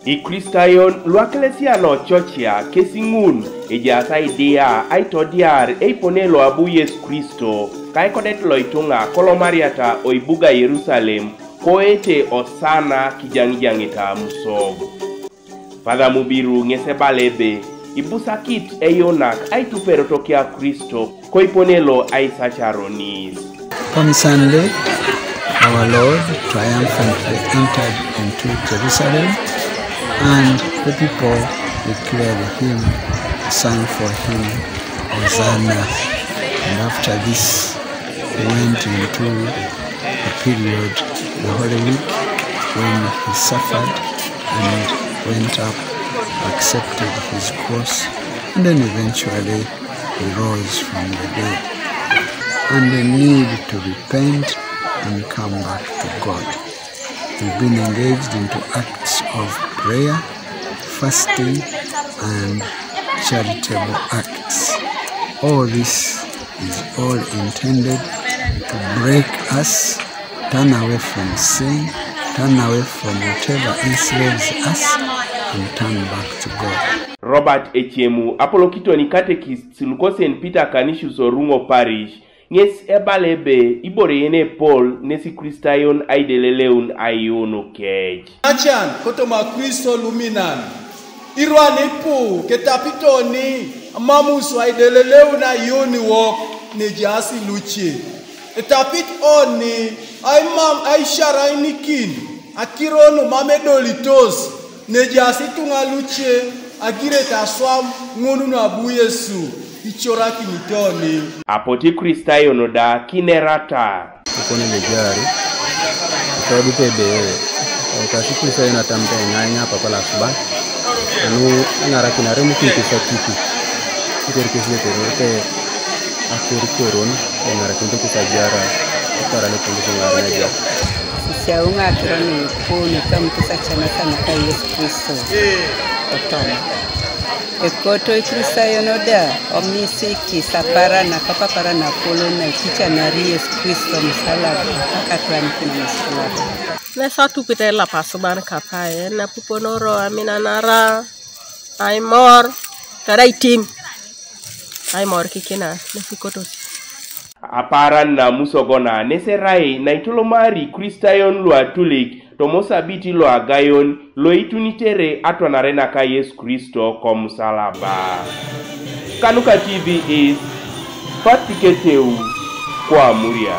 Ikristayon luakelesiano chochia kesingun ejasa idea aitodiar eiponelo abu Yesu Kristo kai kodet loitunga kolomariata oibuga Yerusalem koete osana kijangita Amusog. Pada mubiru ngesebalebe ibusakit eyonak aituperotokia Kristo koiponelo aisac aronis. On Sunday, our Lord triumphantly entered into Jerusalem, and the people declared him, sang for him, Hosanna. And after this, he went into a period, the Holy Week, when he suffered and went up, accepted his cross, and then eventually he rose from the dead. And the need to repent and come back to God. We've been engaged into acts of prayer, fasting, and charitable acts. All this is all intended to break us, turn away from sin, turn away from whatever enslaves us, and turn back to God. Robert Echemu, Apolokito ni catechist Lukosen Peter Kanishu Sorungo Parish, Yes ebalebe iboreyene Paul nesi Ikristayon aideleleun ayono kej. Achan kotoma Kristo luminan. Irwani pu ketapitoni mamusu aideleleun ayoni wok nejasi luchi. Etapit oni aimam aishara inikin akirono mamedolitos nejasi tunga luchi agire taswam ngunu na abu Yesu. Ichoraki mitoni. Apoti Ikristayon da kinerata. Ukone lejari. Sababu tebe. Kasi Ikristayon atamta nganya papala suba. Anu ngaraki nare mungkin kisah kiki. Kiri-kiri terus akhir koron ngaraki untuk kisah jara. Utara ni kondisi ngarana aja. Siaunga kirani puni kama kisah chana sana kai Yesu Kristo. Otoma. Ekoto Ikristayon da omisiki sapara na kapapara na polo na kicha na Yesu Kristo msalaba akatwani kuna msalaba. Na satu pita la pasuban kapae na puponoro aminanara aimor taraitim aimor kikina na fikoto. Aparan na musogona neserai na itolomari Ikristayon lo atulik Esabiiti lo agayon lo itunitere atwanarena ka Yesu Kristo kwa msalaba. Kanuka TV is Patiketeu kwa Muria.